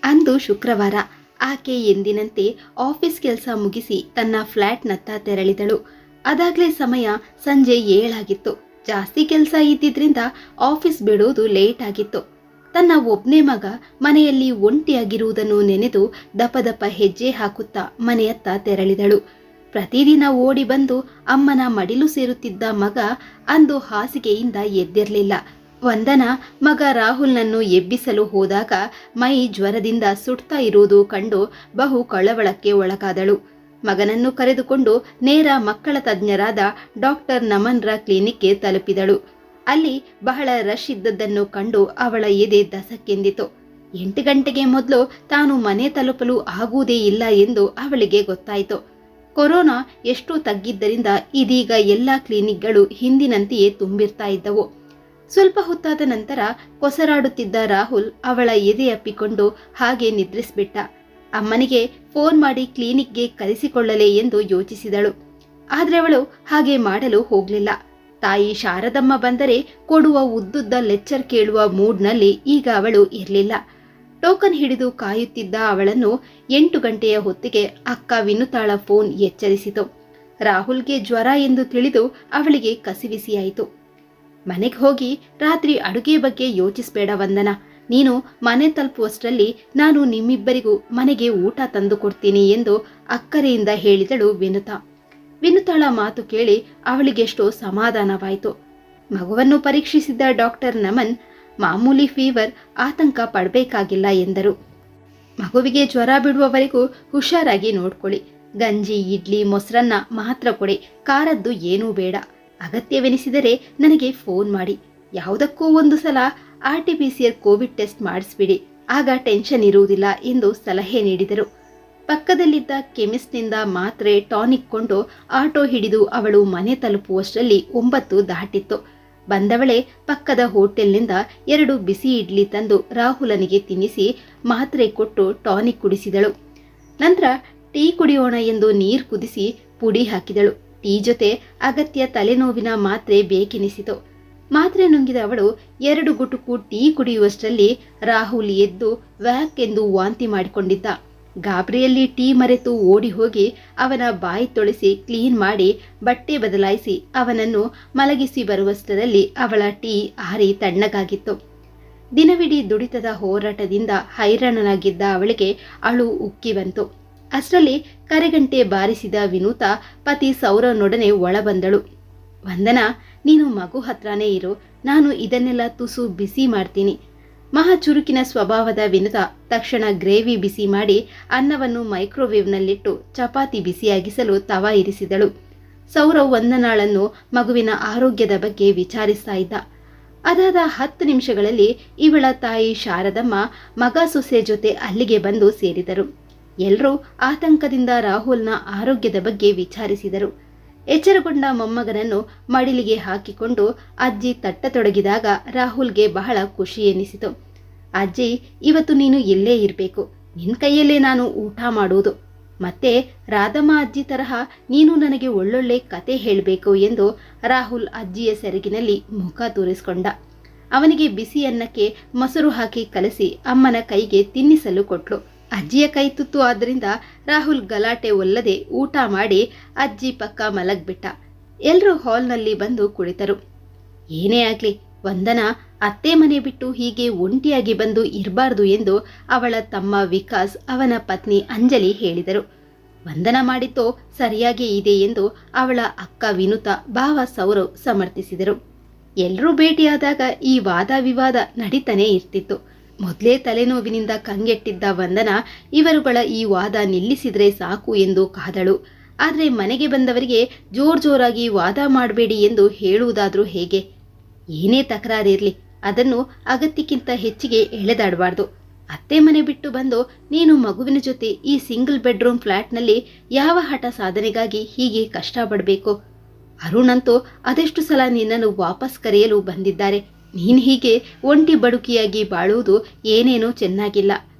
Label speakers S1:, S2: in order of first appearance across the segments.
S1: ಅಂದು ಶುಕ್ರವಾರ. ಆಕೆ ಎಂದಿನಂತೆ ಆಫೀಸ್ ಕೆಲಸ ಮುಗಿಸಿ ತನ್ನ ಫ್ಲ್ಯಾಟ್ನತ್ತ ತೆರಳಿದಳು. ಅದಾಗ್ಲೇ ಸಮಯ ಸಂಜೆ 7 ಆಗಿತ್ತು. ಜಾಸ್ತಿ ಕೆಲಸ ಇದ್ದಿದ್ರಿಂದ ಆಫೀಸ್ ಬಿಡೋದು ಲೇಟ್ ಆಗಿತ್ತು. ತನ್ನ ಒಬ್ನೇ ಮಗ ಮನೆಯಲ್ಲಿ ಒಂಟಿಯಾಗಿರುವುದನ್ನು ನೆನೆದು ದಪ ದಪ ಹೆಜ್ಜೆ ಹಾಕುತ್ತಾ ಮನೆಯತ್ತ ತೆರಳಿದಳು. ಪ್ರತಿದಿನ ಓಡಿ ಬಂದು ಅಮ್ಮನ ಮಡಿಲು ಸೇರುತ್ತಿದ್ದ ಮಗ ಅಂದು ಹಾಸಿಗೆಯಿಂದ ಎದ್ದಿರಲಿಲ್ಲ. ವಂದನಾ ಮಗ ರಾಹುಲ್ನನ್ನು ಎಬ್ಬಿಸಲು ಹೋದಾಗ ಮೈ ಜ್ವರದಿಂದ ಸುಡ್ತಾ ಇರುವುದು ಕಂಡು ಬಹು ಕಳವಳಕ್ಕೆ ಒಳಗಾದಳು. ಮಗನನ್ನು ಕರೆದುಕೊಂಡು ನೇರ ಮಕ್ಕಳ ತಜ್ಞರಾದ ಡಾಕ್ಟರ್ ನಮನ್ರ ಕ್ಲಿನಿಕ್ಗೆ ತಲುಪಿದಳು. ಅಲ್ಲಿ ಬಹಳ ರಶ್ ಇದ್ದದ್ದನ್ನು ಕಂಡು ಅವಳ ಎದೆ ದಸಕ್ಕೆಂದಿತು. 8 ಗಂಟೆಗೆ ಮೊದಲು ತಾನು ಮನೆ ತಲುಪಲು ಆಗುವುದೇ ಇಲ್ಲ ಎಂದು ಅವಳಿಗೆ ಗೊತ್ತಾಯಿತು. ಕೊರೋನಾ ಎಷ್ಟು ತಗ್ಗಿದ್ದರಿಂದ ಇದೀಗ ಎಲ್ಲ ಕ್ಲಿನಿಕ್ಗಳು ಹಿಂದಿನಂತೆಯೇ ತುಂಬಿರ್ತಾ ಇದ್ದವು. ಸ್ವಲ್ಪ ಹೊತ್ತಾದ ನಂತರ ಕೊಸರಾಡುತ್ತಿದ್ದ ರಾಹುಲ್ ಅವಳ ಎದೆ ಅಪ್ಪಿಕೊಂಡು ಹಾಗೆ ನಿದ್ರಿಸ್ಬಿಟ್ಟ. ಅಮ್ಮನಿಗೆ ಫೋನ್ ಮಾಡಿ ಕ್ಲಿನಿಕ್ಗೆ ಕರೆಸಿಕೊಳ್ಳಲೆ ಎಂದು ಯೋಚಿಸಿದಳು. ಆದ್ರೆ ಅವಳು ಹಾಗೆ ಮಾಡಲು ಹೋಗ್ಲಿಲ್ಲ. ತಾಯಿ ಶಾರದಮ್ಮ ಬಂದರೆ ಕೊಡುವ ಉದ್ದುದ್ದ ಲೆಕ್ಚರ್ ಕೇಳುವ ಮೂಡ್ನಲ್ಲಿ ಈಗ ಅವಳು ಇರಲಿಲ್ಲ. ಟೋಕನ್ ಹಿಡಿದು ಕಾಯುತ್ತಿದ್ದ ಅವಳನ್ನು 8 ಗಂಟೆಯ ಹೊತ್ತಿಗೆ ಅಕ್ಕ ವಿನುತಾಳ ಫೋನ್ ಎಚ್ಚರಿಸಿತು. ರಾಹುಲ್ಗೆ ಜ್ವರ ಎಂದು ತಿಳಿದು ಅವಳಿಗೆ ಕಸಿವಿಸಿಯಾಯಿತು. ಮನೆಗೆ ಹೋಗಿ ರಾತ್ರಿ ಅಡುಗೆ ಬಗ್ಗೆ ಯೋಚಿಸಬೇಡ ವಂದನಾ. ನೀನು ಮನೆ ತಲುಪುವಷ್ಟರಲ್ಲಿ ನಾನು ನಿಮ್ಮಿಬ್ಬರಿಗೂ ಮನೆಗೆ ಊಟ ತಂದು ಕೊಡ್ತೀನಿ ಎಂದು ಅಕ್ಕರೆಯಿಂದ ಹೇಳಿದಳು ವಿನುತಾ. ವಿನುತಾಳ ಮಾತು ಕೇಳಿ ಅವಳಿಗೆಷ್ಟೋ ಸಮಾಧಾನವಾಯಿತು. ಮಗುವನ್ನು ಪರೀಕ್ಷಿಸಿದ ಡಾಕ್ಟರ್ ನಮನ್ ಮಾಮೂಲಿ ಫೀವರ್, ಆತಂಕ ಪಡಬೇಕಾಗಿಲ್ಲ ಎಂದರು. ಮಗುವಿಗೆ ಜ್ವರ ಬಿಡುವವರೆಗೂ ಹುಷಾರಾಗಿ ನೋಡ್ಕೊಳ್ಳಿ. ಗಂಜಿ, ಇಡ್ಲಿ, ಮೊಸರನ್ನ ಮಾತ್ರ ಕೊಡಿ. ಖಾರದ್ದು ಏನೂ ಬೇಡ. ಅಗತ್ಯವೆನಿಸಿದರೆ ನನಗೆ ಫೋನ್ ಮಾಡಿ. ಯಾವುದಕ್ಕೂ ಒಂದು ಸಲ RT-PCR ಕೋವಿಡ್ ಟೆಸ್ಟ್ ಮಾಡಿಸ್ಬಿಡಿ. ಆಗ ಟೆನ್ಷನ್ ಇರುವುದಿಲ್ಲ ಎಂದು ಸಲಹೆ ನೀಡಿದರು. ಪಕ್ಕದಲ್ಲಿದ್ದ ಕೆಮಿಸ್ಟ್ನಿಂದ ಮಾತ್ರೆ, ಟಾನಿಕ್ ಕೊಂಡು ಆಟೋ ಹಿಡಿದು ಅವಳು ಮನೆ ತಲುಪುವಷ್ಟರಲ್ಲಿ 9 ದಾಟಿತ್ತು. ಬಂದವಳೆ ಪಕ್ಕದ ಹೋಟೆಲ್ನಿಂದ 2 ಬಿಸಿ ಇಡ್ಲಿ ತಂದು ರಾಹುಲನಿಗೆ ತಿನ್ನಿಸಿ ಮಾತ್ರೆ ಕೊಟ್ಟು ಟಾನಿಕ್ ಕುಡಿಸಿದಳು. ನಂತರ ಟೀ ಕುಡಿಯೋಣ ಎಂದು ನೀರು ಕುದಿಸಿ ಪುಡಿ ಹಾಕಿದಳು. ಟೀ ಜೊತೆ ಅಗತ್ಯ ತಲೆನೋವಿನ ಮಾತ್ರೆ ಬೇಕೆನಿಸಿತು. ಮಾತ್ರೆ ನುಂಗಿದ ಅವಳು 2 ಗುಟುಕು ಟೀ ಕುಡಿಯುವಷ್ಟರಲ್ಲಿ ರಾಹುಲ್ ಎದ್ದು ವ್ಯಾಕ್ ಎಂದು ವಾಂತಿ ಮಾಡಿಕೊಂಡಿದ್ದ. ಗಾಬರಿಯಲ್ಲಿ ಟೀ ಮರೆತು ಓಡಿ ಹೋಗಿ ಅವನ ಬಾಯಿ ತೊಳೆಸಿ ಕ್ಲೀನ್ ಮಾಡಿ ಬಟ್ಟೆ ಬದಲಾಯಿಸಿ ಅವನನ್ನು ಮಲಗಿಸಿ ಬರುವಷ್ಟರಲ್ಲಿ ಅವಳ ಟೀ ಆರಿ ತಣ್ಣಗಾಗಿತ್ತು. ದಿನವಿಡೀ ದುಡಿತದ ಹೋರಾಟದಿಂದ ಹೈರಾಣನಾಗಿದ್ದ ಅವಳಿಗೆ ಅಳು ಉಕ್ಕಿ ಬಂತು. ಅಷ್ಟರಲ್ಲಿ ಕರೆಗಂಟೆ ಬಾರಿಸಿದ ವಿನುತಾ ಪತಿ ಸೌರವ್ನೊಡನೆ ಒಳ ಬಂದಳು. ವಂದನಾ, ನೀನು ಮಗು ಹತ್ರನೇ ಇರು, ನಾನು ಇದನ್ನೆಲ್ಲ ತುಸು ಬಿಸಿ ಮಾಡ್ತೀನಿ. ಮಹಾ ಚುರುಕಿನ ಸ್ವಭಾವದ ವಿನುತಾ ತಕ್ಷಣ ಗ್ರೇವಿ ಬಿಸಿ ಮಾಡಿ ಅನ್ನವನ್ನು ಮೈಕ್ರೋವೇವ್ನಲ್ಲಿಟ್ಟು ಚಪಾತಿ ಬಿಸಿಯಾಗಿಸಲು ತವಾ ಇರಿಸಿದಳು. ಸೌರವ್ ವಂದನಾಳನ್ನು ಮಗುವಿನ ಆರೋಗ್ಯದ ಬಗ್ಗೆ ವಿಚಾರಿಸ್ತಾ ಇದ್ದ. ಅದಾದ 10 ನಿಮಿಷಗಳಲ್ಲಿ ಇವಳ ತಾಯಿ ಶಾರದಮ್ಮ ಮಗ ಸೊಸೆ ಜೊತೆ ಅಲ್ಲಿಗೆ ಬಂದು ಸೇರಿದರು. ಎಲ್ಲರೂ ಆತಂಕದಿಂದ ರಾಹುಲ್ನ ಆರೋಗ್ಯದ ಬಗ್ಗೆ ವಿಚಾರಿಸಿದರು. ಎಚ್ಚರಗೊಂಡ ಮೊಮ್ಮಗನನ್ನು ಮಡಿಲಿಗೆ ಹಾಕಿಕೊಂಡು ಅಜ್ಜಿ ತಟ್ಟತೊಡಗಿದಾಗ ರಾಹುಲ್ಗೆ ಬಹಳ ಖುಷಿ ಎನಿಸಿತು. ಅಜ್ಜಿ, ಇವತ್ತು ನೀನು ಇಲ್ಲೇ ಇರಬೇಕು. ನಿನ್ನ ಕೈಯಲ್ಲೇ ನಾನು ಊಟ ಮಾಡುವುದು. ಮತ್ತೆ ರಾಧಮ್ಮ ಅಜ್ಜಿ ತರಹ ನೀನು ನನಗೆ ಒಳ್ಳೊಳ್ಳೆ ಕತೆ ಹೇಳಬೇಕು ಎಂದು ರಾಹುಲ್ ಅಜ್ಜಿಯ ಸೆರಗಿನಲ್ಲಿ ಮುಖ ತೋರಿಸಿಕೊಂಡ. ಅವನಿಗೆ ಬಿಸಿ ಅನ್ನಕ್ಕೆ ಮೊಸರು ಹಾಕಿ ಕಲಸಿ ಅಮ್ಮನ ಕೈಗೆ ತಿನ್ನಿಸಲು ಕೊಟ್ಲು. ಅಜ್ಜಿಯ ಕೈ ತುತ್ತು ಆದ್ದರಿಂದ ರಾಹುಲ್ ಗಲಾಟೆ ಒಲ್ಲದೆ ಊಟ ಮಾಡಿ ಅಜ್ಜಿ ಪಕ್ಕ ಮಲಗ್ಬಿಟ್ಟ. ಎಲ್ಲರೂ ಹಾಲ್ನಲ್ಲಿ ಬಂದು ಕುಳಿತರು. ಏನೇ ಆಗ್ಲಿ, ವಂದನಾ ಅತ್ತೆ ಮನೆ ಬಿಟ್ಟು ಹೀಗೆ ಒಂಟಿಯಾಗಿ ಬಂದು ಇರಬಾರ್ದು ಎಂದು ಅವಳ ತಮ್ಮ ವಿಕಾಸ್, ಅವನ ಪತ್ನಿ ಅಂಜಲಿ ಹೇಳಿದರು. ವಂದನಾ ಮಾಡಿದ್ದೋ ಸರಿಯಾಗಿ ಇದೆ ಎಂದು ಅವಳ ಅಕ್ಕ ವಿನುತಾ, ಭಾವ ಸೌರವ್ ಸಮರ್ಥಿಸಿದರು. ಎಲ್ಲರೂ ಭೇಟಿಯಾದಾಗ ಈ ವಾದ ವಿವಾದ ನಡೀತಾನೆ ಇರ್ತಿತ್ತು. ಮೊದಲೇ ತಲೆನೋವಿನಿಂದ ಕಂಗೆಟ್ಟಿದ್ದ ವಂದನಾ ಇವರುಗಳ ಈ ವಾದ ನಿಲ್ಲಿಸಿದ್ರೆ ಸಾಕು ಎಂದು ಕಾದಳು. ಆದರೆ ಮನೆಗೆ ಬಂದವರಿಗೆ ಜೋರಾಗಿ ವಾದ ಮಾಡಬೇಡಿ ಎಂದು ಹೇಳುವುದಾದ್ರೂ ಹೇಗೆ? ಏನೇ ತಕರಾರಿರಲಿ ಅದನ್ನು ಅಗತ್ಯಕ್ಕಿಂತ ಹೆಚ್ಚಿಗೆ ಎಳೆದಾಡಬಾರ್ದು. ಅತ್ತೆ ಮನೆ ಬಿಟ್ಟು ಬಂದು ನೀನು ಮಗುವಿನ ಜೊತೆ ಈ ಸಿಂಗಲ್ ಬೆಡ್ರೂಮ್ ಫ್ಲ್ಯಾಟ್ನಲ್ಲಿ ಯಾವ ಹಠ ಸಾಧನೆಗಾಗಿ ಹೀಗೆ ಕಷ್ಟಪಡಬೇಕು? ಅರುಣಂತೂ ಅದೆಷ್ಟು ಸಲ ನಿನ್ನನ್ನು ವಾಪಸ್ ಕರೆಯಲು ಬಂದಿದ್ದಾರೆ. ನೀನು ಹೀಗೆ ಒಂಟಿ ಬಡುಕಿಯಾಗಿ ಬಾಳುವುದು ಏನೇನೋ ಚೆನ್ನಾಗಿಲ್ಲ.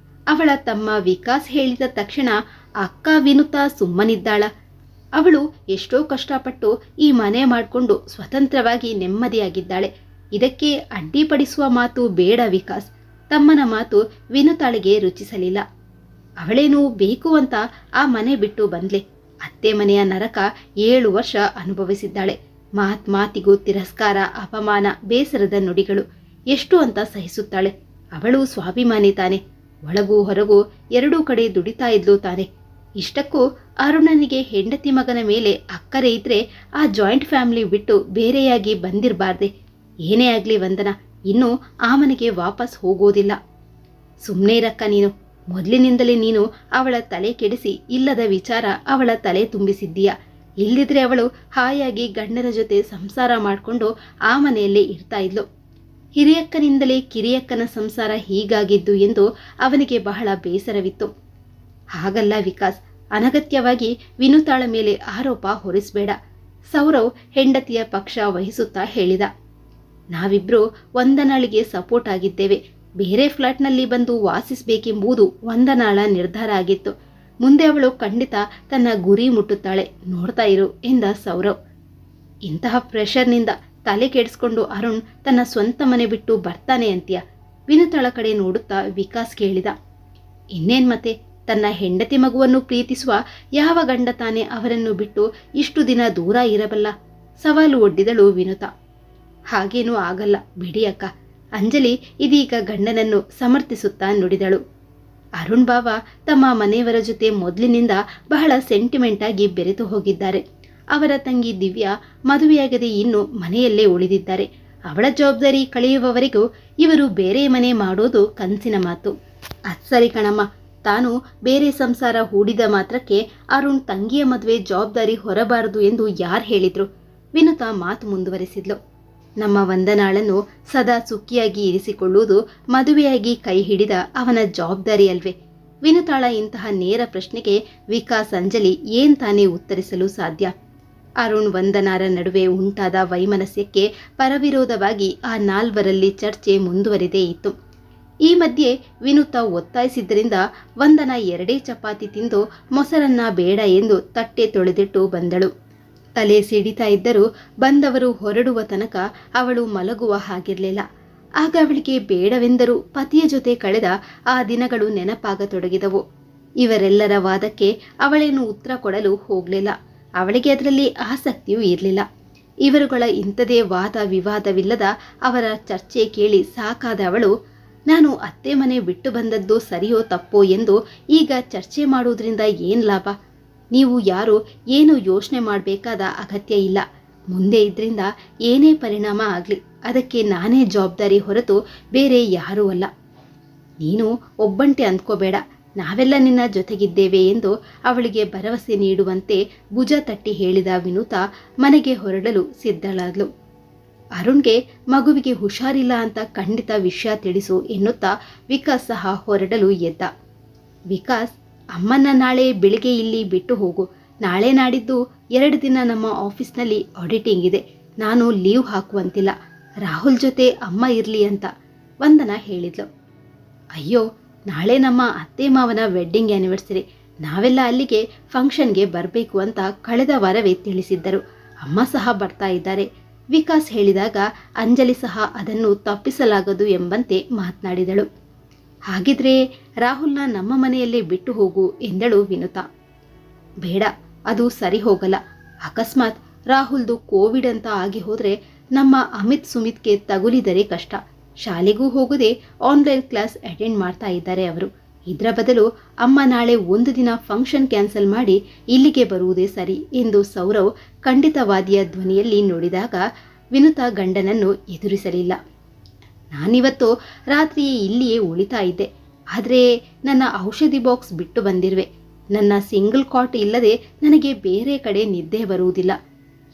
S1: ಅವಳ ತಮ್ಮ ವಿಕಾಸ್ ಹೇಳಿದ ತಕ್ಷಣ ಅಕ್ಕ ವಿನುತಾ ಸುಮ್ಮನಿದ್ದಾಳ. ಅವಳು ಎಷ್ಟೋ ಕಷ್ಟಪಟ್ಟು ಈ ಮನೆ ಮಾಡಿಕೊಂಡು ಸ್ವತಂತ್ರವಾಗಿ ನೆಮ್ಮದಿಯಾಗಿದ್ದಾಳೆ. ಇದಕ್ಕೆ ಅಡ್ಡಿಪಡಿಸುವ ಮಾತು ಬೇಡ ವಿಕಾಸ್. ತಮ್ಮನ ಮಾತು ವಿನುತಾಳಿಗೆ ರುಚಿಸಲಿಲ್ಲ. ಅವಳೇನು ಬೇಕು ಅಂತ ಆ ಮನೆ ಬಿಟ್ಟು ಬಂದ್ಲೆ. ಅತ್ತೆ ಮನೆಯ ನರಕ 7 ವರ್ಷ ಅನುಭವಿಸಿದ್ದಾಳೆ. ಮಾತಿಗೂ ತಿರಸ್ಕಾರ, ಅಪಮಾನ, ಬೇಸರದ ನುಡಿಗಳು ಎಷ್ಟು ಅಂತ ಸಹಿಸುತ್ತಾಳೆ. ಅವಳು ಸ್ವಾಭಿಮಾನಿ ತಾನೆ. ಒಳಗೂ ಹೊರಗೂ ಎರಡೂ ಕಡೆ ದುಡಿತಾ ಇದ್ಲು ತಾನೆ. ಇಷ್ಟಕ್ಕೂ ಅರುಣನಿಗೆ ಹೆಂಡತಿ ಮಗನ ಮೇಲೆ ಅಕ್ಕರೆ ಇದ್ರೆ ಆ ಜಾಯಿಂಟ್ ಫ್ಯಾಮಿಲಿ ಬಿಟ್ಟು ಬೇರೆಯಾಗಿ ಬಂದಿರಬಾರ್ದೆ. ಏನೇ ಆಗ್ಲಿ ವಂದನಾ, ಇನ್ನು ಆ ಮನೆಗೆ ವಾಪಸ್ ಹೋಗೋದಿಲ್ಲ. ಸುಮ್ಮನೆ ಇರಕ್ಕ ನೀನು. ಮೊದಲಿನಿಂದಲೇ ನೀನು ಅವಳ ತಲೆ ಕೆಡಿಸಿ ಇಲ್ಲದ ವಿಚಾರ ಅವಳ ತಲೆ ತುಂಬಿಸಿದ್ದೀಯ. ಇಲ್ಲಿದ್ರೆ ಅವಳು ಹಾಯಾಗಿ ಗಂಡನ ಜೊತೆ ಸಂಸಾರ ಮಾಡಿಕೊಂಡು ಆ ಮನೆಯಲ್ಲೇ ಇರ್ತಾ ಇದ್ಲು. ಹಿರಿಯಕ್ಕನಿಂದಲೇ ಕಿರಿಯಕ್ಕನ ಸಂಸಾರ ಹೀಗಾಗಿದ್ದು ಎಂದು ಅವನಿಗೆ ಬಹಳ ಬೇಸರವಿತ್ತು. ಹಾಗಲ್ಲ ವಿಕಾಸ್, ಅನಗತ್ಯವಾಗಿ ವಿನುತಾಳ ಮೇಲೆ ಆರೋಪ ಹೊರಿಸಬೇಡ. ಸೌರವ್ ಹೆಂಡತಿಯ ಪಕ್ಷ ವಹಿಸುತ್ತಾ ಹೇಳಿದ. ನಾವಿಬ್ರು ವಂದನಾಳಿಗೆ ಸಪೋರ್ಟ್ ಆಗಿದ್ದೇವೆ. ಬೇರೆ ಫ್ಲಾಟ್ನಲ್ಲಿ ಬಂದು ವಾಸಿಸಬೇಕೆಂಬುದು ವಂದನಾಳ ನಿರ್ಧಾರ ಆಗಿತ್ತು. ಮುಂದೆ ಅವಳು ಖಂಡಿತ ತನ್ನ ಗುರಿ ಮುಟ್ಟುತ್ತಾಳೆ, ನೋಡ್ತಾ ಇರು ಎಂದ ಸೌರವ್. ಇಂತಹ ಪ್ರೆಷರ್ನಿಂದ ತಲೆ ಕೆಡಿಸ್ಕೊಂಡು ಅರುಣ್ ತನ್ನ ಸ್ವಂತ ಮನೆ ಬಿಟ್ಟು ಬರ್ತಾನೆ ಅಂತೀಯ? ವಿನುತಾಳ ಕಡೆ ನೋಡುತ್ತಾ ವಿಕಾಸ್ ಕೇಳಿದ. ಇನ್ನೇನ್ ಮತ್ತೆ, ತನ್ನ ಹೆಂಡತಿ ಮಗುವನ್ನು ಪ್ರೀತಿಸುವ ಯಾವ ಗಂಡ ತಾನೇ ಅವರನ್ನು ಬಿಟ್ಟು ಇಷ್ಟು ದಿನ ದೂರ ಇರಬಲ್ಲ? ಸವಾಲು ಒಡ್ಡಿದಳು ವಿನುತಾ. ಹಾಗೇನೂ ಆಗಲ್ಲ ಬಿಡಿ ಅಕ್ಕ. ಅಂಜಲಿ ಇದೀಗ ಗಂಡನನ್ನು ಸಮರ್ಥಿಸುತ್ತಾ ನುಡಿದಳು. ಅರುಣ್ ಬಾವ ತಮ್ಮ ಮನೆಯವರ ಜೊತೆ ಮೊದಲಿನಿಂದ ಬಹಳ ಸೆಂಟಿಮೆಂಟ್ ಆಗಿ ಬೆರೆತು ಹೋಗಿದ್ದಾರೆ. ಅವರ ತಂಗಿ ದಿವ್ಯಾ ಮದುವೆಯಾಗದೆ ಇನ್ನು ಮನೆಯಲ್ಲೇ ಉಳಿದಿದ್ದಾರೆ. ಅವಳ ಜವಾಬ್ದಾರಿ ಕಳೆಯುವವರೆಗೂ ಇವರು ಬೇರೆ ಮನೆ ಮಾಡೋದು ಕನಸಿನ ಮಾತು. ಅದ್ಸರಿ ಕಣಮ್ಮ, ತಾನು ಬೇರೆ ಸಂಸಾರ ಹೂಡಿದ ಮಾತ್ರಕ್ಕೆ ಅರುಣ್ ತಂಗಿಯ ಮದುವೆ ಜವಾಬ್ದಾರಿ ಹೊರಬಾರದು ಎಂದು ಯಾರು ಹೇಳಿದ್ರು? ವಿನುತಾ ಮಾತು ಮುಂದುವರೆಸಿದ್ಲು. ನಮ್ಮ ವಂದನಾಳನ್ನು ಸದಾ ಸುಖಿಯಾಗಿ ಇರಿಸಿಕೊಳ್ಳುವುದು ಮದುವೆಯಾಗಿ ಕೈ ಹಿಡಿದ ಅವನ ಜವಾಬ್ದಾರಿ ಅಲ್ವೇ? ವಿನುತಾಳ ಇಂತಹ ನೇರ ಪ್ರಶ್ನೆಗೆ ವಿಕಾಸ್ ಅಂಜಲಿ ಏನ್ ತಾನೇ ಉತ್ತರಿಸಲು ಸಾಧ್ಯ? ಅರುಣ್ ವಂದನಾರ ನಡುವೆ ಉಂಟಾದ ವೈಮನಸ್ಯಕ್ಕೆ ಪರವಿರೋಧವಾಗಿ ಆ ನಾಲ್ವರಲ್ಲಿ ಚರ್ಚೆ ಮುಂದುವರಿದೇ ಇತ್ತು. ಈ ಮಧ್ಯೆ ವಿನುತಾ ಒತ್ತಾಯಿಸಿದ್ದರಿಂದ ವಂದನಾ 2 ಚಪಾತಿ ತಿಂದು ಮೊಸರನ್ನ ಬೇಡ ಎಂದು ತಟ್ಟೆ ತೊಳೆದಿಟ್ಟು ಬಂದಳು. ತಲೆ ಸಿಡಿತಾ ಇದ್ದರೂ ಬಂದವರು ಹೊರಡುವ ತನಕ ಅವಳು ಮಲಗುವ ಹಾಗಿರಲಿಲ್ಲ. ಆಗ ಅವಳಿಗೆ ಬೇಡವೆಂದರೂ ಪತಿಯ ಜೊತೆ ಕಳೆದ ಆ ದಿನಗಳು ನೆನಪಾಗತೊಡಗಿದವು. ಇವರೆಲ್ಲರ ವಾದಕ್ಕೆ ಅವಳೇನು ಉತ್ತರ ಕೊಡಲು ಹೋಗಲಿಲ್ಲ. ಅವಳಿಗೆ ಅದರಲ್ಲಿ ಆಸಕ್ತಿಯೂ ಇರಲಿಲ್ಲ. ಇವರುಗಳ ಇಂಥದೇ ವಾದ ವಿವಾದವಿಲ್ಲದ ಅವರ ಚರ್ಚೆ ಕೇಳಿ ಸಾಕಾದ ಅವಳು, ನಾನು ಅತ್ತೆ ಮನೆ ಬಿಟ್ಟು ಬಂದದ್ದು ಸರಿಯೋ ತಪ್ಪೋ ಎಂದು ಈಗ ಚರ್ಚೆ ಮಾಡುವುದರಿಂದ ಏನು ಲಾಭ? ನೀವು ಯಾರು ಏನು ಯೋಚನೆ ಮಾಡಬೇಕಾದ ಅಗತ್ಯ ಇಲ್ಲ. ಮುಂದೆ ಇದರಿಂದ ಏನೇ ಪರಿಣಾಮ ಆಗಲಿ ಅದಕ್ಕೆ ನಾನೇ ಜವಾಬ್ದಾರಿ ಹೊರತು ಬೇರೆ ಯಾರೂ ಅಲ್ಲ. ನೀನು ಒಬ್ಬಂಟೆ ಅಂದ್ಕೋಬೇಡ, ನಾವೆಲ್ಲ ನಿನ್ನ ಜೊತೆಗಿದ್ದೇವೆ ಎಂದು ಅವಳಿಗೆ ಭರವಸೆ ನೀಡುವಂತೆ ಭುಜ ತಟ್ಟಿ ಹೇಳಿದ ವಿನುತಾ ಮನೆಗೆ ಹೊರಡಲು ಸಿದ್ಧಳಾದ್ಲು. ಅರುಣ್ಗೆ ಮಗುವಿಗೆ ಹುಷಾರಿಲ್ಲ ಅಂತ ಖಂಡಿತ ವಿಷಯ ತಿಳಿಸು ಎನ್ನುತ್ತಾ ವಿಕಾಸ್ ಸಹ ಹೊರಡಲು ಎದ್ದ. ವಿಕಾಸ್, ಅಮ್ಮನ್ನ ನಾಳೆ ಬೆಳಿಗ್ಗೆ ಇಲ್ಲಿ ಬಿಟ್ಟು ಹೋಗು. ನಾಳೆ ನಾಡಿದ್ದು 2 ದಿನ ನಮ್ಮ ಆಫೀಸ್ನಲ್ಲಿ ಆಡಿಟಿಂಗ್ ಇದೆ. ನಾನು ಲೀವ್ ಹಾಕುವಂತಿಲ್ಲ. ರಾಹುಲ್ ಜೊತೆ ಅಮ್ಮ ಇರಲಿ ಅಂತ ವಂದನಾ ಹೇಳಿದ್ಲು. ಅಯ್ಯೋ, ನಾಳೆ ನಮ್ಮ ಅತ್ತೆ ಮಾವನ ವೆಡ್ಡಿಂಗ್ ಆ್ಯನಿವರ್ಸರಿ. ನಾವೆಲ್ಲ ಅಲ್ಲಿಗೆ ಫಂಕ್ಷನ್ಗೆ ಬರಬೇಕು ಅಂತ ಕಳೆದ ವಾರವೇ ತಿಳಿಸಿದ್ದರು. ಅಮ್ಮ ಸಹ ಬರ್ತಾ ಇದ್ದಾರೆ. ವಿಕಾಸ್ ಹೇಳಿದಾಗ ಅಂಜಲಿ ಸಹ ಅದನ್ನು ತಪ್ಪಿಸಲಾಗದು ಎಂಬಂತೆ ಮಾತನಾಡಿದಳು. ಹಾಗಿದ್ರೆ ರಾಹುಲ್ನ ನಮ್ಮ ಮನೆಯಲ್ಲೇ ಬಿಟ್ಟು ಹೋಗು ಎಂದಳು ವಿನುತಾ. ಬೇಡ, ಅದು ಸರಿ ಹೋಗಲ್ಲ. ಅಕಸ್ಮಾತ್ ರಾಹುಲ್ದು ಕೋವಿಡ್ ಅಂತ ಆಗಿ ಹೋದ್ರೆ ನಮ್ಮ ಅಮಿತ್ ಸುಮಿತ್ಗೆ ತಗುಲಿದರೆ ಕಷ್ಟ. ಶಾಲೆಗೂ ಹೋಗದೆ ಆನ್ಲೈನ್ ಕ್ಲಾಸ್ ಅಟೆಂಡ್ ಮಾಡ್ತಾ ಇದ್ದಾರೆ ಅವರು. ಇದರ ಬದಲು ಅಮ್ಮ ನಾಳೆ 1 ದಿನ ಫಂಕ್ಷನ್ ಕ್ಯಾನ್ಸಲ್ ಮಾಡಿ ಇಲ್ಲಿಗೆ ಬರುವುದೇ ಸರಿ ಎಂದು ಸೌರವ್ ಖಂಡಿತವಾದಿಯ ಧ್ವನಿಯಲ್ಲಿ ನುಡಿದಾಗ ವಿನುತಾ ಗಂಡನನ್ನು ಎದುರಿಸಲಿಲ್ಲ. ನಾನಿವತ್ತು ರಾತ್ರಿ ಇಲ್ಲಿಯೇ ಉಳಿತಾ ಇದ್ದೆ. ಆದರೆ ನನ್ನ ಔಷಧಿ ಬಾಕ್ಸ್ ಬಿಟ್ಟು ಬಂದಿರುವೆ. ನನ್ನ ಸಿಂಗಲ್ ಕಾಟ್ ಇಲ್ಲದೆ ನನಗೆ ಬೇರೆ ಕಡೆ ನಿದ್ದೆ ಬರುವುದಿಲ್ಲ.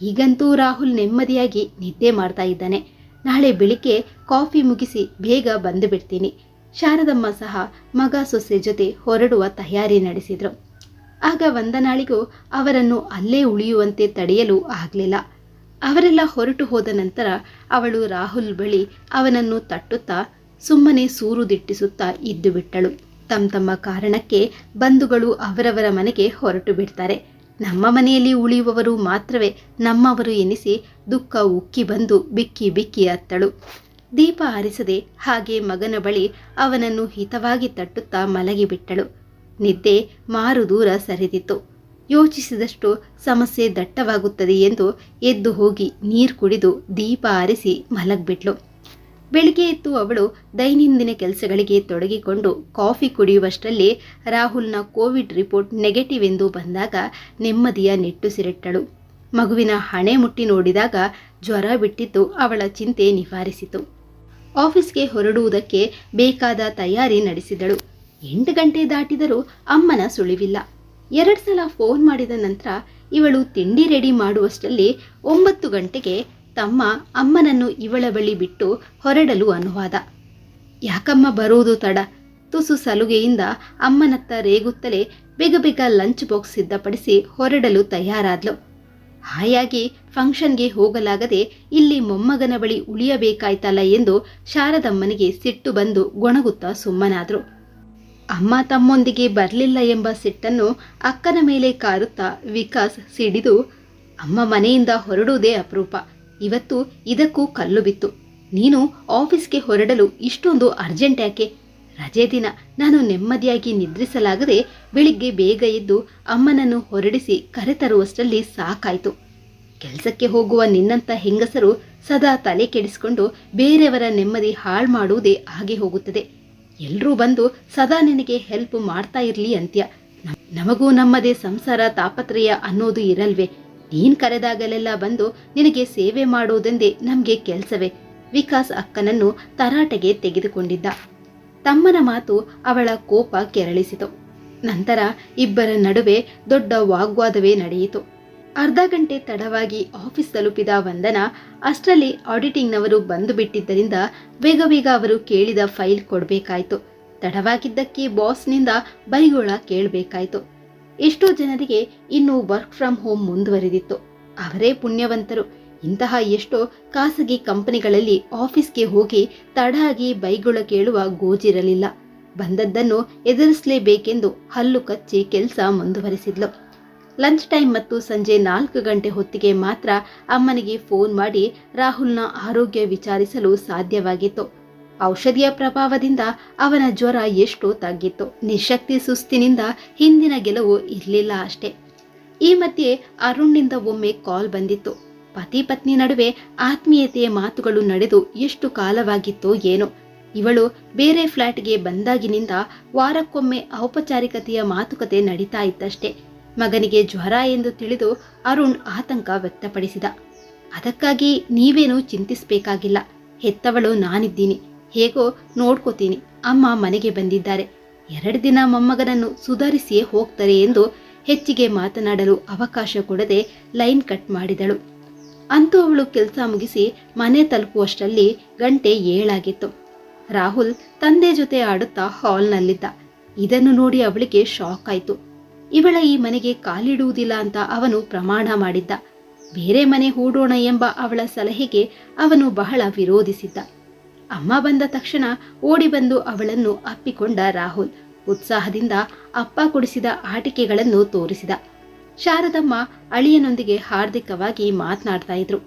S1: ಈಗಂತೂ ರಾಹುಲ್ ನೆಮ್ಮದಿಯಾಗಿ ನಿದ್ದೆ ಮಾಡ್ತಾ ಇದ್ದಾನೆ. ನಾಳೆ ಬೆಳಿಗ್ಗೆ ಕಾಫಿ ಮುಗಿಸಿ ಬೇಗ ಬಂದು ಬಿಡ್ತೀನಿ. ಶಾರದಮ್ಮ ಸಹ ಮಗ ಸೊಸೆ ಜೊತೆ ಹೊರಡುವ ತಯಾರಿ ನಡೆಸಿದ್ರು. ಆಗ ವಂದನಾಳಿಗೂ ಅವರನ್ನು ಅಲ್ಲೇ ಉಳಿಯುವಂತೆ ತಡೆಯಲು ಆಗಲಿಲ್ಲ. ಅವರೆಲ್ಲ ಹೊರಟು ಹೋದ ನಂತರ ಅವಳು ರಾಹುಲ್ ಬಳಿ ಅವನನ್ನು ತಟ್ಟುತ್ತಾ ಸುಮ್ಮನೆ ಸೂರು ದಿಟ್ಟಿಸುತ್ತಾ ಇದ್ದು ಬಿಟ್ಟಳು. ತಮ್ಮ ಕಾರಣಕ್ಕೆ ಬಂಧುಗಳು ಅವರವರ ಮನೆಗೆ ಹೊರಟು ಬಿಡ್ತಾರೆ. ನಮ್ಮ ಮನೆಯಲ್ಲಿ ಉಳಿಯುವವರು ಮಾತ್ರವೇ ನಮ್ಮವರು ಎನಿಸಿ ದುಃಖ ಉಕ್ಕಿ ಬಂದು ಬಿಕ್ಕಿ ಬಿಕ್ಕಿ ಅತ್ತಳು. ದೀಪ ಆರಿಸದೆ ಹಾಗೆ ಮಗನ ಬಳಿ ಅವನನ್ನು ಹಿತವಾಗಿ ತಟ್ಟುತ್ತಾ ಮಲಗಿಬಿಟ್ಟಳು. ನಿದ್ದೆ ಮಾರು ದೂರ ಸರಿದಿತ್ತು. ಯೋಚಿಸಿದಷ್ಟು ಸಮಸ್ಯೆ ದಟ್ಟವಾಗುತ್ತದೆ ಎಂದು ಎದ್ದು ಹೋಗಿ ನೀರು ಕುಡಿದು ದೀಪ ಆರಿಸಿ ಮಲಗ್ಬಿಟ್ಲು. ಬೆಳಿಗ್ಗೆ ಎದ್ದು ಅವಳು ದೈನಂದಿನ ಕೆಲಸಗಳಿಗೆ ತೊಡಗಿಕೊಂಡು ಕಾಫಿ ಕುಡಿಯುವಷ್ಟರಲ್ಲಿ ರಾಹುಲ್ನ ಕೋವಿಡ್ ರಿಪೋರ್ಟ್ ನೆಗೆಟಿವ್ ಎಂದು ಬಂದಾಗ ನೆಮ್ಮದಿಯ ನಿಟ್ಟುಸಿರಿಟ್ಟಳು. ಮಗುವಿನ ಹಣೆ ಮುಟ್ಟಿ ನೋಡಿದಾಗ ಜ್ವರ ಬಿಟ್ಟಿದ್ದು ಅವಳ ಚಿಂತೆ ನಿವಾರಿಸಿತು. ಆಫೀಸ್ಗೆ ಹೊರಡುವುದಕ್ಕೆ ಬೇಕಾದ ತಯಾರಿ ನಡೆಸಿದಳು. 8 ಗಂಟೆ ದಾಟಿದರೂ ಅಮ್ಮನ ಸುಳಿವಿಲ್ಲ. 2 ಸಲ ಫೋನ್ ಮಾಡಿದ ನಂತರ ಇವಳು ತಿಂಡಿ ರೆಡಿ ಮಾಡುವಷ್ಟರಲ್ಲಿ 9 ಗಂಟೆಗೆ ತಮ್ಮ ಅಮ್ಮನನ್ನು ಇವಳ ಬಳಿ ಬಿಟ್ಟು ಹೊರಡಲು ಅನುವಾದ. ಯಾಕಮ್ಮ ಬರುವುದು ತಡ? ತುಸು ಸಲುಗೆಯಿಂದ ಅಮ್ಮನತ್ತ ರೇಗುತ್ತಲೇ ಬೇಗ ಬೇಗ ಲಂಚ್ ಬಾಕ್ಸ್ ಸಿದ್ಧಪಡಿಸಿ ಹೊರಡಲು ತಯಾರಾದ್ಲು. ಹಾಯಾಗಿ ಫಂಕ್ಷನ್ಗೆ ಹೋಗಲಾಗದೆ ಇಲ್ಲಿ ಮೊಮ್ಮಗನ ಬಳಿ ಉಳಿಯಬೇಕಾಯ್ತಲ್ಲ ಎಂದು ಶಾರದಮ್ಮನಿಗೆ ಸಿಟ್ಟು ಬಂದು ಗೊಣಗುತ್ತಾ ಸುಮ್ಮನಾದ್ರು. ಅಮ್ಮ ತಮ್ಮೊಂದಿಗೆ ಬರಲಿಲ್ಲ ಎಂಬ ಸಿಟ್ಟನ್ನು ಅಕ್ಕನ ಮೇಲೆ ಕಾರುತ್ತಾ ವಿಕಾಸ್ ಸಿಡಿದು, ಅಮ್ಮ ಮನೆಯಿಂದ ಹೊರಡುವುದೇ ಅಪರೂಪ, ಇವತ್ತು ಇದಕ್ಕೂ ಕಲ್ಲು ಬಿತ್ತು. ನೀನು ಆಫೀಸ್ಗೆ ಹೊರಡಲು ಇಷ್ಟೊಂದು ಅರ್ಜೆಂಟ್ ಯಾಕೆ? ರಜೆ ದಿನ ನಾನು ನೆಮ್ಮದಿಯಾಗಿ ನಿದ್ರಿಸಲಾಗದೆ ಬೆಳಿಗ್ಗೆ ಬೇಗ ಎದ್ದು ಅಮ್ಮನನ್ನು ಹೊರಡಿಸಿ ಕರೆತರುವಷ್ಟರಲ್ಲಿ ಸಾಕಾಯ್ತು. ಕೆಲಸಕ್ಕೆ ಹೋಗುವ ನಿನ್ನಂಥ ಹೆಂಗಸರು ಸದಾ ತಲೆ ಕೆಡಿಸಿಕೊಂಡು ಬೇರೆಯವರ ನೆಮ್ಮದಿ ಹಾಳು ಮಾಡುವುದೇ ಹಾಗೆ ಹೋಗುತ್ತದೆ. ಎಲ್ಲರೂ ಬಂದು ಸದಾ ನಿನಗೆ ಹೆಲ್ಪ್ ಮಾಡ್ತಾ ಇರಲಿ ಅಂತ್ಯ. ನಮಗೂ ನಮ್ಮದೇ ಸಂಸಾರ ತಾಪತ್ರಯ ಅನ್ನೋದು ಇರಲ್ವೇ? ನೀನ್ ಕರೆದಾಗಲೆಲ್ಲ ಬಂದು ನಿನಗೆ ಸೇವೆ ಮಾಡುವುದೆಂದೇ ನಮಗೆ ಕೆಲಸವೇ? ವಿಕಾಸ್ ಅಕ್ಕನನ್ನು ತರಾಟೆಗೆ ತೆಗೆದುಕೊಂಡಿದ್ದ. ತಮ್ಮನ ಮಾತು ಅವಳ ಕೋಪ ಕೆರಳಿಸಿತು. ನಂತರ ಇಬ್ಬರ ನಡುವೆ ದೊಡ್ಡ ವಾಗ್ವಾದವೇ ನಡೆಯಿತು. ಅರ್ಧ ಗಂಟೆ ತಡವಾಗಿ ಆಫೀಸ್ ತಲುಪಿದ ವಂದನಾ ಅಷ್ಟರಲ್ಲಿ ಆಡಿಟಿಂಗ್ನವರು ಬಂದು ಬಿಟ್ಟಿದ್ದರಿಂದ ಬೇಗ ಬೇಗ ಅವರು ಕೇಳಿದ ಫೈಲ್ ಕೊಡಬೇಕಾಯ್ತು. ತಡವಾಗಿದ್ದಕ್ಕೆ ಬಾಸ್ನಿಂದ ಬೈಗೋಳ ಕೇಳಬೇಕಾಯ್ತು. ಎಷ್ಟೋ ಜನರಿಗೆ ಇನ್ನೂ ವರ್ಕ್ ಫ್ರಮ್ ಹೋಮ್ ಮುಂದುವರೆದಿತ್ತು. ಅವರೇ ಪುಣ್ಯವಂತರು. ಇಂತಹ ಎಷ್ಟೋ ಖಾಸಗಿ ಕಂಪನಿಗಳಲ್ಲಿ ಆಫೀಸ್ಗೆ ಹೋಗಿ ತಡಾಗಿ ಬೈಗುಳ ಕೇಳುವ ಗೋಜಿರಲಿಲ್ಲ. ಬಂದದ್ದನ್ನು ಎದುರಿಸಲೇಬೇಕೆಂದು ಹಲ್ಲು ಕಚ್ಚಿ ಕೆಲಸ ಮುಂದುವರಿಸಿದ್ಲು. ಲಂಚ್ ಟೈಮ್ ಮತ್ತು ಸಂಜೆ 4 ಗಂಟೆ ಹೊತ್ತಿಗೆ ಮಾತ್ರ ಅಮ್ಮನಿಗೆ ಫೋನ್ ಮಾಡಿ ರಾಹುಲ್ನ ಆರೋಗ್ಯ ವಿಚಾರಿಸಲು ಸಾಧ್ಯವಾಗಿತ್ತು. ಔಷಧಿಯ ಪ್ರಭಾವದಿಂದ ಅವನ ಜ್ವರ ಎಷ್ಟೋ ತಗ್ಗಿತ್ತು. ನಿಶಕ್ತಿ ಸುಸ್ತಿನಿಂದ ಹಿಂದಿನ ಗೆಲುವು ಇರಲಿಲ್ಲ ಅಷ್ಟೇ. ಈ ಮಧ್ಯೆ ಅರುಣ್ನಿಂದ ಒಮ್ಮೆ ಕಾಲ್ ಬಂದಿತ್ತು. ಪತಿ ಪತ್ನಿ ನಡುವೆ ಆತ್ಮೀಯತೆಯ ಮಾತುಗಳು ನಡೆದು ಎಷ್ಟು ಕಾಲವಾಗಿತ್ತೋ ಏನೋ. ಇವಳು ಬೇರೆ ಫ್ಲಾಟ್ಗೆ ಬಂದಾಗಿನಿಂದ ವಾರಕ್ಕೊಮ್ಮೆ ಔಪಚಾರಿಕತೆಯ ಮಾತುಕತೆ ನಡೀತಾ ಇತ್ತಷ್ಟೇ. ಮಗನಿಗೆ ಜ್ವರ ಎಂದು ತಿಳಿದು ಅರುಣ್ ಆತಂಕ ವ್ಯಕ್ತಪಡಿಸಿದ. ಅದಕ್ಕಾಗಿ ನೀವೇನೂ ಚಿಂತಿಸಬೇಕಾಗಿಲ್ಲ, ಹೆತ್ತವಳು ನಾನಿದ್ದೀನಿ, ಹೇಗೋ ನೋಡ್ಕೋತೀನಿ. ಅಮ್ಮ ಮನೆಗೆ ಬಂದಿದ್ದಾರೆ, 2 ದಿನ ಮೊಮ್ಮಗನನ್ನು ಸುಧಾರಿಸಿಯೇ ಹೋಗ್ತಾರೆ ಎಂದು ಹೆಚ್ಚಿಗೆ ಮಾತನಾಡಲು ಅವಕಾಶ ಕೊಡದೆ ಲೈನ್ ಕಟ್ ಮಾಡಿದಳು. ಅಂತೂ ಅವಳು ಕೆಲಸ ಮುಗಿಸಿ ಮನೆ ತಲುಪುವಷ್ಟರಲ್ಲಿ ಗಂಟೆ 7 ಆಗಿತ್ತು. ರಾಹುಲ್ ತಂದೆ ಜೊತೆ ಆಡುತ್ತಾ ಹಾಲ್ನಲ್ಲಿದ್ದ. ಇದನ್ನು ನೋಡಿ ಅವಳಿಗೆ ಶಾಕ್ ಆಯ್ತು. ಇವಳ ಈ ಮನೆಗೆ ಕಾಲಿಡುವುದಿಲ್ಲ ಅಂತ ಅವನು ಪ್ರಮಾಣ ಮಾಡಿದ್ದ. ಬೇರೆ ಮನೆ ಹೂಡೋಣ ಎಂಬ ಅವಳ ಸಲಹೆಗೆ ಅವನು ಬಹಳ ವಿರೋಧಿಸಿದ್ದ. ಅಮ್ಮ ಬಂದ ತಕ್ಷಣ ಓಡಿ ಬಂದು ಅವಳನ್ನು ಅಪ್ಪಿಕೊಂಡ ರಾಹುಲ್. ಉತ್ಸಾಹದಿಂದ ಅಪ್ಪ ಕೊಡಿಸಿದ ಆಟಿಕೆಗಳನ್ನು ತೋರಿಸಿದ. ಶಾರದಮ್ಮ ಅಳಿಯನೊಂದಿಗೆ ಹಾರ್ದಿಕವಾಗಿ ಮಾತನಾಡ್ತಾ ಇದ್ರು.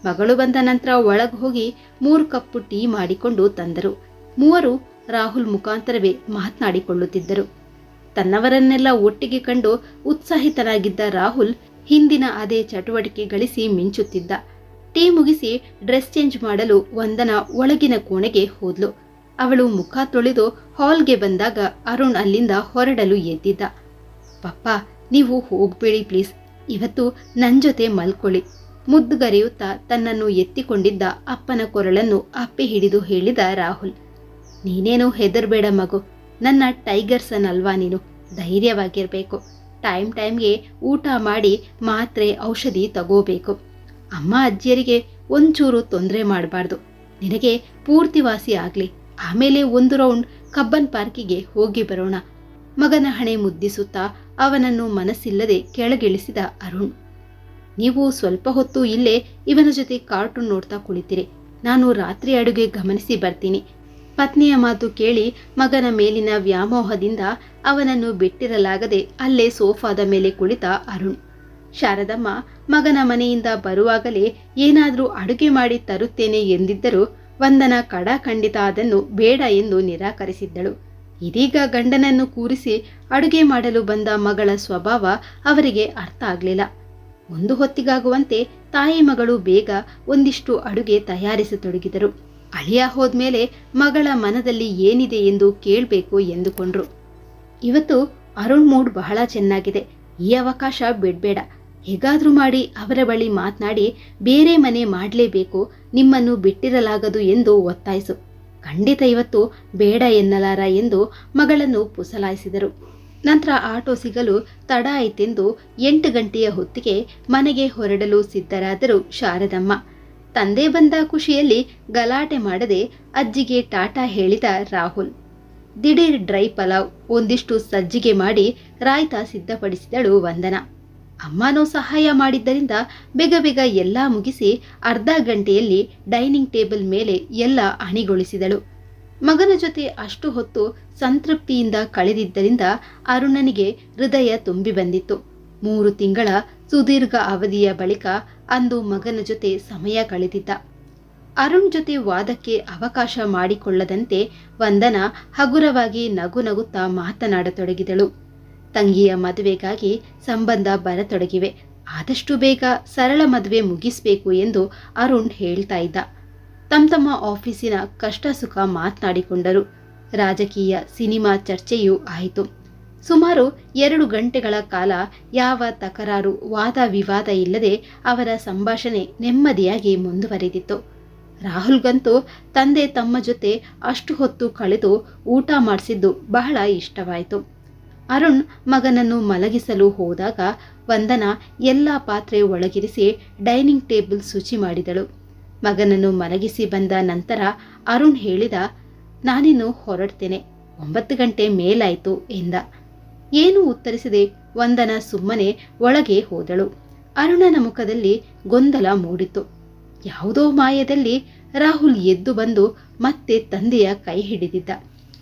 S1: ಮಗಳು ಬಂದ ನಂತರ ಒಳಗೆ ಹೋಗಿ 3 ಕಪ್ಪು ಟೀ ಮಾಡಿಕೊಂಡು ತಂದರು. ಮೂವರು ರಾಹುಲ್ ಮುಖಾಂತರವೇ ಮಾತನಾಡಿಕೊಳ್ಳುತ್ತಿದ್ದರು. ತನ್ನವರನ್ನೆಲ್ಲ ಒಟ್ಟಿಗೆ ಕಂಡು ಉತ್ಸಾಹಿತನಾಗಿದ್ದ ರಾಹುಲ್ ಹಿಂದಿನ ಅದೇ ಚಟುವಟಿಕೆ ಗಳಿಸಿ ಮಿಂಚುತ್ತಿದ್ದ. ಟೀ ಮುಗಿಸಿ ಡ್ರೆಸ್ ಚೇಂಜ್ ಮಾಡಲು ವಂದನಾ ಒಳಗಿನ ಕೋಣೆಗೆ ಹೋದ್ಲು. ಅವಳು ಮುಖ ತೊಳೆದು ಹಾಲ್ಗೆ ಬಂದಾಗ ಅರುಣ್ ಅಲ್ಲಿಂದ ಹೊರಡಲು ಎದ್ದಿದ್ದ. ಪಪ್ಪ, ನೀವು ಹೋಗ್ಬೇಡಿ ಪ್ಲೀಸ್, ಇವತ್ತು ನನ್ನ ಜೊತೆ ಮಲ್ಕೊಳ್ಳಿ. ಮುದ್ದುಗರೆಯುತ್ತಾ ತನ್ನನ್ನು ಎತ್ತಿಕೊಂಡಿದ್ದ ಅಪ್ಪನ ಕೊರಳನ್ನು ಅಪ್ಪಿ ಹಿಡಿದು ಹೇಳಿದ ರಾಹುಲ್. ನೀನೇನು ಹೆದರ್ಬೇಡ ಮಗು, ನನ್ನ ಟೈಗರ್ ಸನ್ ಅಲ್ವಾ ನೀನು, ಧೈರ್ಯವಾಗಿರಬೇಕು. ಟೈಮ್ಗೆ ಊಟ ಮಾಡಿ ಮಾತ್ರೆ ಔಷಧಿ ತಗೋಬೇಕು. ಅಮ್ಮ ಅಜ್ಜಿಯರಿಗೆ ಒಂಚೂರು ತೊಂದರೆ ಮಾಡಬಾರ್ದು. ನಿನಗೆ ಪೂರ್ತಿ ವಾಸಿ ಆಗಲಿ, ಆಮೇಲೆ 1 ರೌಂಡ್ ಕಬ್ಬನ್ ಪಾರ್ಕಿಗೆ ಹೋಗಿ ಬರೋಣ. ಮಗನ ಹಣೆ ಮುದ್ದಿಸುತ್ತಾ ಅವನನ್ನು ಮನಸ್ಸಿಲ್ಲದೆ ಕೆಳಗಿಳಿಸಿದ ಅರುಣ್. ನೀವು ಸ್ವಲ್ಪ ಹೊತ್ತು ಇಲ್ಲೇ ಇವನ ಜೊತೆ ಕಾರ್ಟೂನ್ ನೋಡ್ತಾ ಕುಳಿತಿರಿ, ನಾನು ರಾತ್ರಿ ಅಡುಗೆ ಗಮನಿಸಿ ಬರ್ತೀನಿ. ಪತ್ನಿಯ ಮಾತು ಕೇಳಿ ಮಗನ ಮೇಲಿನ ವ್ಯಾಮೋಹದಿಂದ ಅವನನ್ನು ಬಿಟ್ಟಿರಲಾಗದೆ ಅಲ್ಲೇ ಸೋಫಾದ ಮೇಲೆ ಕುಳಿತ ಅರುಣ್. ಶಾರದಮ್ಮ ಮಗನ ಮನೆಯಿಂದ ಬರುವಾಗಲೇ ಏನಾದರೂ ಅಡುಗೆ ಮಾಡಿ ತರುತ್ತೇನೆ ಎಂದಿದ್ದರೂ ವಂದನ ಖಡಾಖಂಡಿತ ಅದನ್ನು ಬೇಡ ಎಂದು ನಿರಾಕರಿಸಿದ್ದಳು. ಇದೀಗ ಗಂಡನನ್ನು ಕೂರಿಸಿ ಅಡುಗೆ ಮಾಡಲು ಬಂದ ಮಗಳ ಸ್ವಭಾವ ಅವರಿಗೆ ಅರ್ಥ ಆಗಲಿಲ್ಲ. ಒಂದು ಹೊತ್ತಿಗಾಗುವಂತೆ ತಾಯಿ ಮಗಳು ಬೇಗ ಒಂದಿಷ್ಟು ಅಡುಗೆ ತಯಾರಿಸತೊಡಗಿದರು. ಅಳಿಯ ಹೋದ್ಮೇಲೆ ಮಗಳ ಮನದಲ್ಲಿ ಏನಿದೆ ಎಂದು ಕೇಳಬೇಕು ಎಂದುಕೊಂಡ್ರು. ಇವತ್ತು ಅರುಣ್ ಮೂಡ್ ಬಹಳ ಚೆನ್ನಾಗಿದೆ, ಈ ಅವಕಾಶ ಬಿಡ್ಬೇಡ. ಹೇಗಾದ್ರೂ ಮಾಡಿ ಅವರ ಬಳಿ ಮಾತನಾಡಿ ಬೇರೆ ಮನೆ ಮಾಡಲೇಬೇಕು, ನಿಮ್ಮನ್ನು ಬಿಟ್ಟಿರಲಾಗದು ಎಂದು ಒತ್ತಾಯಿಸು. ಖಂಡಿತ ಇವತ್ತು ಬೇಡ ಎನ್ನಲಾರ ಎಂದು ಮಗಳನ್ನು ಪುಸಲಾಯಿಸಿದರು. ನಂತರ ಆಟೋ ಸಿಗಲು ತಡ ಆಯಿತೆಂದು 8 ಗಂಟೆಯ ಹೊತ್ತಿಗೆ ಮನೆಗೆ ಹೊರಡಲು ಸಿದ್ಧರಾದರು ಶಾರದಮ್ಮ. ತಂದೆ ಬಂದ ಖುಷಿಯಲ್ಲಿ ಗಲಾಟೆ ಮಾಡದೆ ಅಜ್ಜಿಗೆ ಟಾಟಾ ಹೇಳಿದ ರಾಹುಲ್. ದಿಢೀರ್ ಡ್ರೈ ಪಲಾವ್, ಒಂದಿಷ್ಟು ಸಜ್ಜಿಗೆ ಮಾಡಿ ರಾಯ್ತ ಸಿದ್ಧಪಡಿಸಿದಳು ವಂದನಾ. ಅಮ್ಮನೂ ಸಹಾಯ ಮಾಡಿದ್ದರಿಂದ ಬೇಗ ಬೇಗ ಎಲ್ಲ ಮುಗಿಸಿ ಅರ್ಧ ಗಂಟೆಯಲ್ಲಿ ಡೈನಿಂಗ್ ಟೇಬಲ್ ಮೇಲೆ ಎಲ್ಲ ಅಣಿಗೊಳಿಸಿದಳು. ಮಗನ ಜೊತೆ ಅಷ್ಟು ಹೊತ್ತು ಸಂತೃಪ್ತಿಯಿಂದ ಕಳೆದಿದ್ದರಿಂದ ಅರುಣನಿಗೆ ಹೃದಯ ತುಂಬಿ ಬಂದಿತ್ತು. 3 ತಿಂಗಳ ಸುದೀರ್ಘ ಅವಧಿಯ ಬಳಿಕ ಅಂದು ಮಗನ ಜೊತೆ ಸಮಯ ಕಳೆದಿದ್ದ. ಅರುಣ್ ಜೊತೆ ವಾದಕ್ಕೆ ಅವಕಾಶ ಮಾಡಿಕೊಳ್ಳದಂತೆ ವಂದನಾ ಹಗುರವಾಗಿ ನಗು ನಗುತ್ತಾ ಮಾತನಾಡತೊಡಗಿದಳು. ತಂಗಿಯ ಮದುವೆಗಾಗಿ ಸಂಬಂಧ ಬರತೊಡಗಿವೆ, ಆದಷ್ಟು ಬೇಗ ಸರಳ ಮದುವೆ ಮುಗಿಸ್ಬೇಕು ಎಂದು ಅರುಣ್ ಹೇಳ್ತಾ ಇದ್ದ. ತಮ್ಮ ಆಫೀಸಿನ ಕಷ್ಟ ಸುಖ ಮಾತನಾಡಿಕೊಂಡರು. ರಾಜಕೀಯ ಸಿನಿಮಾ ಚರ್ಚೆಯೂ ಆಯಿತು. ಸುಮಾರು 2 ಗಂಟೆಗಳ ಕಾಲ ಯಾವ ತಕರಾರು ವಾದ ವಿವಾದ ಇಲ್ಲದೆ ಅವರ ಸಂಭಾಷಣೆ ನೆಮ್ಮದಿಯಾಗಿ ಮುಂದುವರೆದಿತ್ತು. ರಾಹುಲ್ಗಂತೂ ತಂದೆ ತಮ್ಮ ಜೊತೆ ಅಷ್ಟು ಹೊತ್ತು ಕಳೆದು ಊಟ ಮಾಡಿಸಿದ್ದು ಬಹಳ ಇಷ್ಟವಾಯಿತು. ಅರುಣ್ ಮಗನನ್ನು ಮಲಗಿಸಲು ಹೋದಾಗ ವಂದನಾ ಎಲ್ಲ ಪಾತ್ರೆ ಒಳಗಿರಿಸಿ ಡೈನಿಂಗ್ ಟೇಬಲ್ ಶುಚಿ ಮಾಡಿದಳು. ಮಗನನ್ನು ಮಲಗಿಸಿ ಬಂದ ನಂತರ ಅರುಣ್ ಹೇಳಿದ, ನಾನಿನ್ನು ಹೊರಡ್ತೇನೆ, 9 ಗಂಟೆ ಮೇಲಾಯಿತು ಎಂದ. ಏನೂ ಉತ್ತರಿಸದೆ ವಂದನಾ ಸುಮ್ಮನೆ ಒಳಗೆ ಹೋದಳು. ಅರುಣನ ಮುಖದಲ್ಲಿ ಗೊಂದಲ ಮೂಡಿತು. ಯಾವುದೋ ಮಾಯದಲ್ಲಿ ರಾಹುಲ್ ಎದ್ದು ಬಂದು ಮತ್ತೆ ತಂದೆಯ ಕೈ ಹಿಡಿದಿದ್ದ.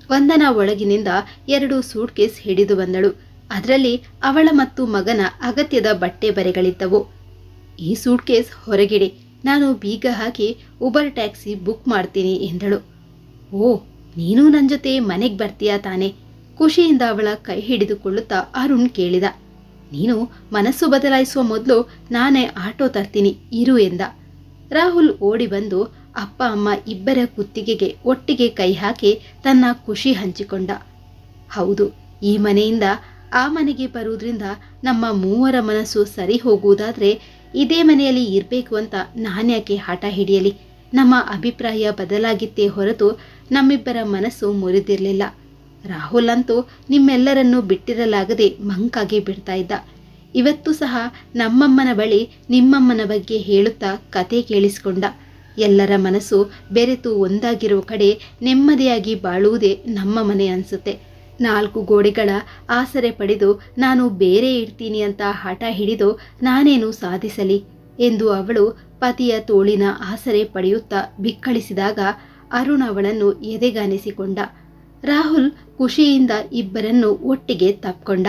S1: ವಂದನಾ ಒಳಗಿನಿಂದ 2 ಸೂಟ್ಕೇಸ್ ಹಿಡಿದು ಬಂದಳು. ಅದರಲ್ಲಿ ಅವಳ ಮತ್ತು ಮಗನ ಅಗತ್ಯದ ಬಟ್ಟೆ ಬರೆಗಳಿದ್ದವು. ಈ ಸೂಟ್ಕೇಸ್ ಹೊರಗಿಡಿ, ನಾನು ಬೀಗ ಹಾಕಿ ಉಬರ್ ಟ್ಯಾಕ್ಸಿ ಬುಕ್ ಮಾಡ್ತೀನಿ ಎಂದಳು. ಓ, ನೀನು ನನ್ನ ಜೊತೆ ಮನೆಗೆ ಬರ್ತೀಯಾ ತಾನೆ? ಖುಷಿಯಿಂದ ಅವಳ ಕೈ ಹಿಡಿದುಕೊಳ್ಳುತ್ತಾ ಅರುಣ್ ಕೇಳಿದ. ನೀನು ಮನಸ್ಸು ಬದಲಾಯಿಸುವ ಮೊದಲು ನಾನೇ ಆಟೋ ತರ್ತೀನಿ ಇರು ಎಂದ. ರಾಹುಲ್ ಓಡಿ ಬಂದು ಅಪ್ಪ ಅಮ್ಮ ಇಬ್ಬರ ಕುತ್ತಿಗೆಗೆ ಒಟ್ಟಿಗೆ ಕೈ ಹಾಕಿ ತನ್ನ ಖುಷಿ ಹಂಚಿಕೊಂಡ. ಹೌದು, ಈ ಮನೆಯಿಂದ ಆ ಮನೆಗೆ ಬರುವುದರಿಂದ ನಮ್ಮ 3 ಮನಸ್ಸು ಸರಿ ಹೋಗುವುದಾದ್ರೆ ಇದೇ ಮನೆಯಲ್ಲಿ ಇರಬೇಕು ಅಂತ ನಾನ್ಯಾಕೆ ಹಠ ಹಿಡಿಯಲಿ? ನಮ್ಮ ಅಭಿಪ್ರಾಯ ಬದಲಾಗಿತ್ತೇ ಹೊರತು ನಮ್ಮಿಬ್ಬರ ಮನಸ್ಸು ಮುರಿದಿರಲಿಲ್ಲ. ರಾಹುಲ್ ಅಂತೂ ನಿಮ್ಮೆಲ್ಲರನ್ನೂ ಬಿಟ್ಟಿರಲಾಗದೆ ಮಂಕಾಗಿ ಬಿಡ್ತಾ ಇದ್ದ. ಇವತ್ತು ಸಹ ನಮ್ಮಮ್ಮನ ಬಳಿ ನಿಮ್ಮಮ್ಮನ ಬಗ್ಗೆ ಹೇಳುತ್ತಾ ಕತೆ ಕೇಳಿಸಿಕೊಂಡ. ಎಲ್ಲರ ಮನಸ್ಸು ಬೆರೆತು ಒಂದಾಗಿರುವ ಕಡೆ ನೆಮ್ಮದಿಯಾಗಿ ಬಾಳುವುದೇ ನಮ್ಮ ಮನೆ ಅನಿಸುತ್ತೆ. 4 ಗೋಡೆಗಳ ಆಸರೆ ಪಡೆದು ನಾನು ಬೇರೆ ಇರ್ತೀನಿ ಅಂತ ಹಠ ಹಿಡಿದು ನಾನೇನು ಸಾಧಿಸಲಿ ಎಂದು ಅವಳು ಪತಿಯ ತೋಳಿನ ಆಸರೆ ಪಡೆಯುತ್ತಾ ಬಿಕ್ಕಳಿಸಿದಾಗ ಅರುಣ್ ಅವಳನ್ನು ಎದೆಗಾನಿಸಿಕೊಂಡ. ರಾಹುಲ್ ಖುಷಿಯಿಂದ ಇಬ್ಬರನ್ನು ಒಟ್ಟಿಗೆ ತಪ್ಕೊಂಡ.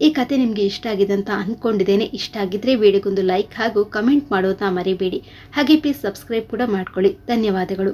S1: ಈ ಕತೆ ನಿಮಗೆ ಇಷ್ಟ ಆಗಿದೆ ಅಂತ ಅಂದ್ಕೊಂಡಿದ್ದೇನೆ. ಇಷ್ಟ ಆಗಿದ್ರೆ ವಿಡಿಯೋಗೊಂದು ಲೈಕ್ ಹಾಗೂ ಕಮೆಂಟ್ ಮಾಡೋದನ್ನ ಮರಿಬೇಡಿ. ಹಾಗೆ ಪ್ಲೀಸ್ ಸಬ್ಸ್ಕ್ರೈಬ್ ಕೂಡ ಮಾಡ್ಕೊಳ್ಳಿ. ಧನ್ಯವಾದಗಳು.